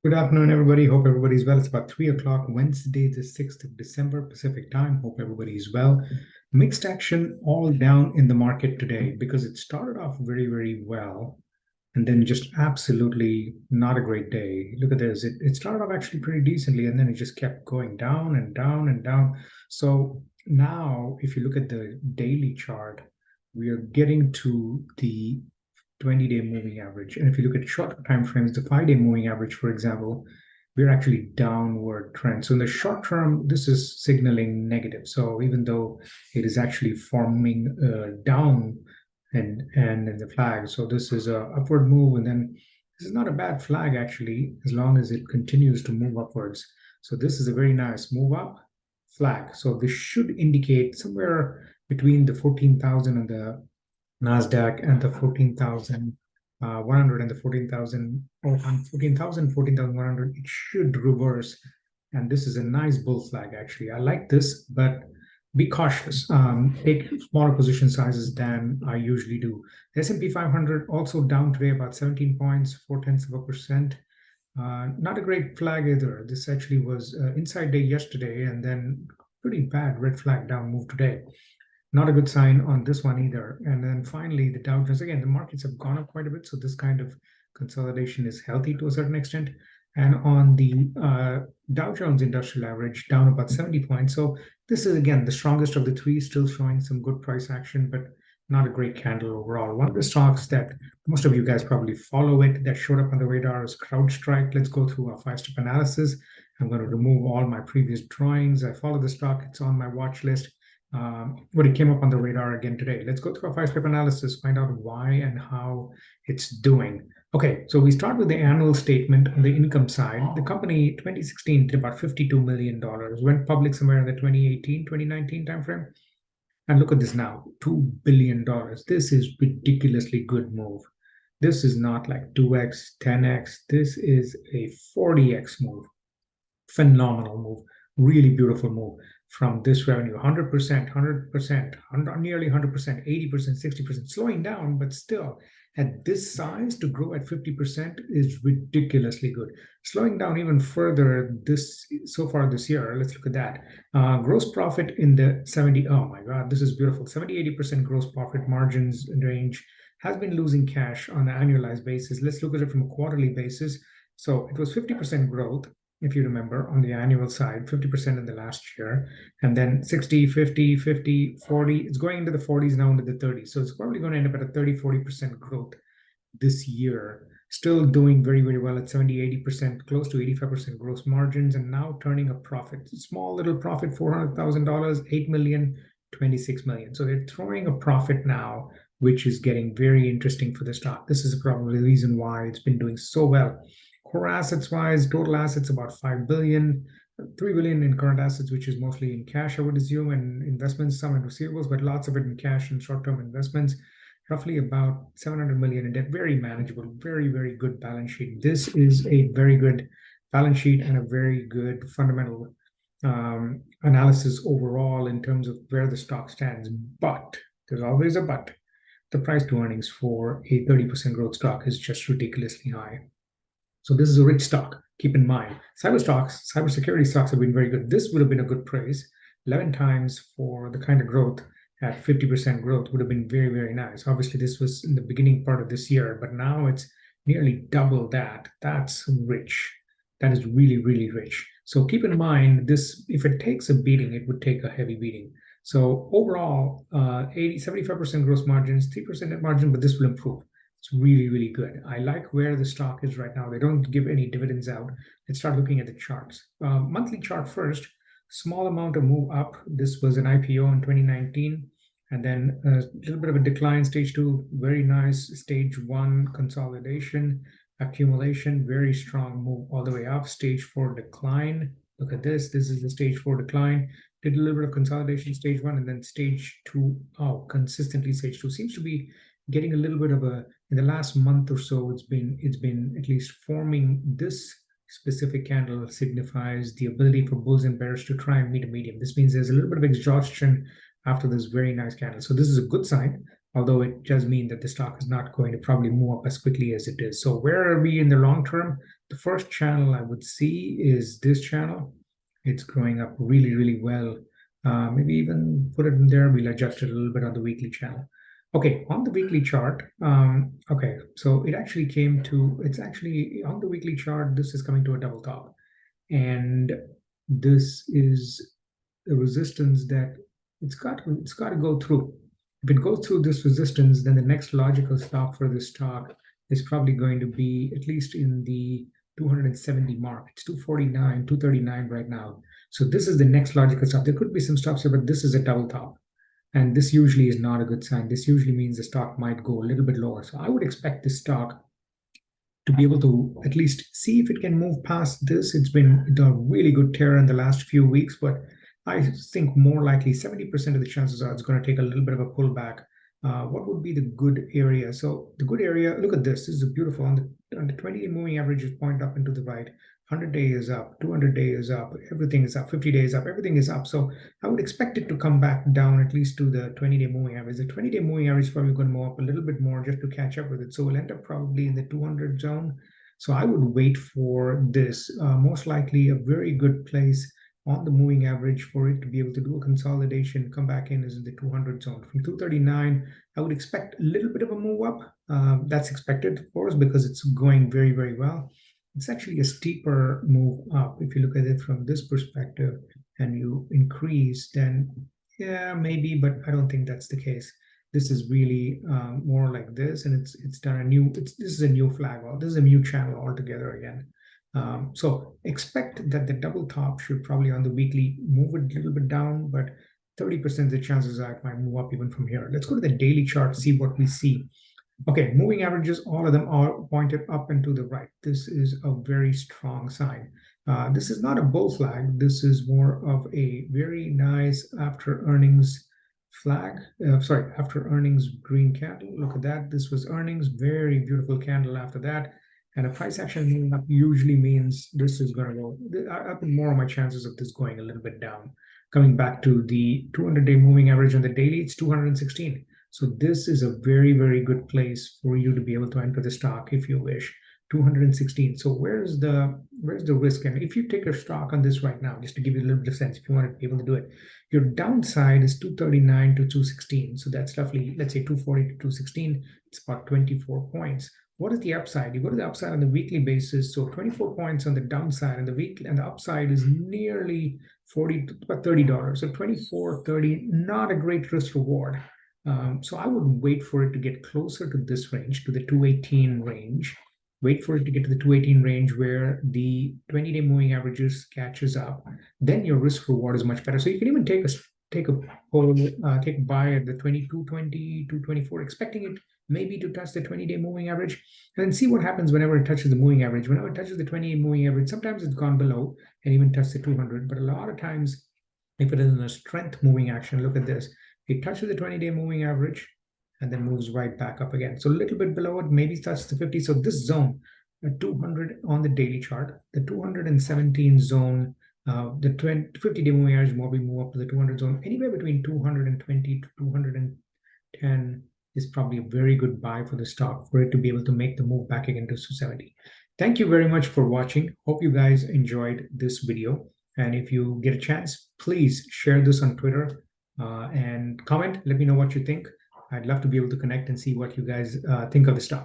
Good afternoon, everybody. Hope everybody's well. It's about 3 o'clock, Wednesday, the 6th of December, Pacific time. Hope everybody's well. Mixed action all down in the market today because it started off very, very well and then just absolutely not a great day. Look at this. It started off actually pretty decently and then it just kept going down and down and down. So now, if you look at the daily chart, we are getting to the 20-day moving average. And if you look at shorter time frames, the 5-day moving average, for example, we're actually downward trend. So in the short term, this is signaling negative. So even though it is actually forming down and in the flag, so this is a upward move, and then this is not a bad flag actually, as long as it continues to move upwards. So this is a very nice move up flag. So this should indicate somewhere between the 14,000 and the Nasdaq and the 14,100 and the 14,000 or 14,100, it should reverse. And this is a nice bull flag, actually. I like this, but be cautious. Take smaller position sizes than I usually do. The S&P 500 also down today about 17 points, 0.4%. Not a great flag either. This actually was inside day yesterday and then pretty bad red flag down move today. Not a good sign on this one either. And then finally, the Dow Jones, again, the markets have gone up quite a bit. So this kind of consolidation is healthy to a certain extent. And on the Dow Jones Industrial Average, down about 70 points. So this is, again, the strongest of the three, still showing some good price action, but not a great candle overall. One of the stocks that most of you guys probably follow it that showed up on the radar is Crowdstrike. Let's go through a 5-step analysis. I'm going to remove all my previous drawings. I follow the stock. It's on my watch list. But it came up on the radar again today. Let's go through a 5-step analysis, find out why and how it's doing. Okay, so we start with the annual statement on the income side. The company 2016 did about $52 million, went public somewhere in the 2018, 2019 timeframe. And look at this now, $2 billion. This is ridiculously good move. This is not like 2x, 10x. This is a 40x move. Phenomenal move, really beautiful move. From this revenue, 100%, 100%, nearly 100%, 80%, 60%, slowing down, but still at this size to grow at 50% is ridiculously good. Slowing down even further so far this year, let's look at that. Gross profit in the 70, oh my God, this is beautiful. 70-80% gross profit margins range, has been losing cash on an annualized basis. Let's look at it from a quarterly basis. So it was 50% growth, if you remember, on the annual side, 50% in the last year, and then 60, 50, 50, 40. It's going into the 40s now, into the 30s. So it's probably going to end up at a 30-40% growth this year. Still doing very, very well at 70-80%, close to 85% gross margins, and now turning a profit. Small little profit, $400,000, $8 million, $26 million. So they're throwing a profit now, which is getting very interesting for the stock. This is probably the reason why it's been doing so well. Core assets wise, total assets about 5 billion, 3 billion in current assets, which is mostly in cash, I would assume, and investments, some in receivables, but lots of it in cash and short-term investments. Roughly about 700 million in debt. Very manageable, very, very good balance sheet. This is a very good balance sheet and a very good fundamental analysis overall in terms of where the stock stands. But there's always a but. The price to earnings for a 30% growth stock is just ridiculously high. So this is a rich stock. Keep in mind, cybersecurity stocks have been very good. This would have been a good price. 11 times for the kind of growth at 50% growth would have been very, very nice. Obviously, this was in the beginning part of this year, but now it's nearly double that. That's rich. That is really, really rich. So keep in mind, this, if it takes a beating, it would take a heavy beating. So overall, 75% gross margins, 3% net margin, but this will improve. It's really, really good. I like where the stock is right now. They don't give any dividends out. Let's start looking at the charts. Monthly chart first, small amount of move up. This was an IPO in 2019. And then a little bit of a decline, stage 2, very nice. Stage 1, consolidation, accumulation, very strong move all the way up. Stage 4, decline. Look at this. This is the stage 4 decline. Did a little bit of consolidation, stage 1, and then stage 2. Oh, consistently stage 2. Seems to be getting a little bit of a, in the last month or so, it's been at least forming. This specific candle signifies the ability for bulls and bears to try and meet a medium. This means there's a little bit of exhaustion after this very nice candle. So this is a good sign, although it does mean that the stock is not going to probably move up as quickly as it is. So where are we in the long term? The first channel I would see is this channel. It's growing up really, really well. Maybe even put it in there. We'll adjust it a little bit on the weekly channel. Okay, on the weekly chart, okay, so it actually came to, it's actually on the weekly chart, this is coming to a double top. And this is a resistance that it's got to go through. If it goes through this resistance, then the next logical stop for this stock is probably going to be at least in the 270 mark. It's 249, 239 right now. So this is the next logical stop. There could be some stops here, but this is a double top. And this usually is not a good sign. This usually means the stock might go a little bit lower. So I would expect this stock to be able to at least see if it can move past this. It's been a really good tear in the last few weeks, but I think more likely 70% of the chances are it's going to take a little bit of a pullback. What would be the good area? So the good area, look at this. This is beautiful. On the 20-day moving average is point up and to the right. 100-day is up, 200-day is up, everything is up, 50 days up, everything is up. So I would expect it to come back down at least to the 20-day moving average. The 20-day moving average is probably going to move up a little bit more just to catch up with it. So we'll end up probably in the 200 zone. So I would wait for this. Most likely a very good place on the moving average for it to be able to do a consolidation, come back in is in the 200 zone. From 239, I would expect a little bit of a move up. That's expected, of course, because it's going very, very well. It's actually a steeper move up. If you look at it from this perspective and you increase, then yeah, maybe, but I don't think that's the case. This is really more like this, and it's done a new, this is a new flag, this is a new channel altogether again. So expect that the double top should probably on the weekly move a little bit down, but 30% of the chances are it might move up even from here. Let's go to the daily chart, see what we see. Okay, moving averages, all of them are pointed up and to the right. This is a very strong sign. This is not a bull flag. This is more of a very nice after earnings flag. After earnings green candle. Look at that. This was earnings, very beautiful candle after that. And a price action moving up usually means this is going to go. I put more of my chances of this going a little bit down. Coming back to the 200-day moving average on the daily, it's 216. So this is a very, very good place for you to be able to enter the stock if you wish. 216. So where's the risk? And if you take a stock on this right now, just to give you a little bit of sense, if you want to be able to do it, your downside is 239 to 216. So that's roughly, let's say 240 to 216. It's about 24 points. What is the upside? You go to the upside on the weekly basis. So 24 points on the downside and the weekly, and the upside is nearly 40 to about $30. So 24, 30, not a great risk reward. So I would wait for it to get closer to this range, to the 218 range. Wait for it to get to the 218 range where the 20-day moving averages catches up. Then your risk reward is much better. So you can even take a buy at the 2220, 224, expecting it maybe to touch the 20-day moving average, and then see what happens whenever it touches the moving average. Whenever it touches the 20-day moving average, sometimes it's gone below and even touched the 200. But a lot of times, if it is in a strength moving action, look at this. It touches the 20-day moving average and then moves right back up again. So a little bit below it, maybe touches the 50. So this zone, 200 on the daily chart, the 217 zone, the 50-day moving average will move up to the 200 zone. Anywhere between 220 to 210 is probably a very good buy for the stock for it to be able to make the move back again to 270. Thank you very much for watching. Hope you guys enjoyed this video. And if you get a chance, please share this on Twitter and comment. Let me know what you think. I'd love to be able to connect and see what you guys think of the stock.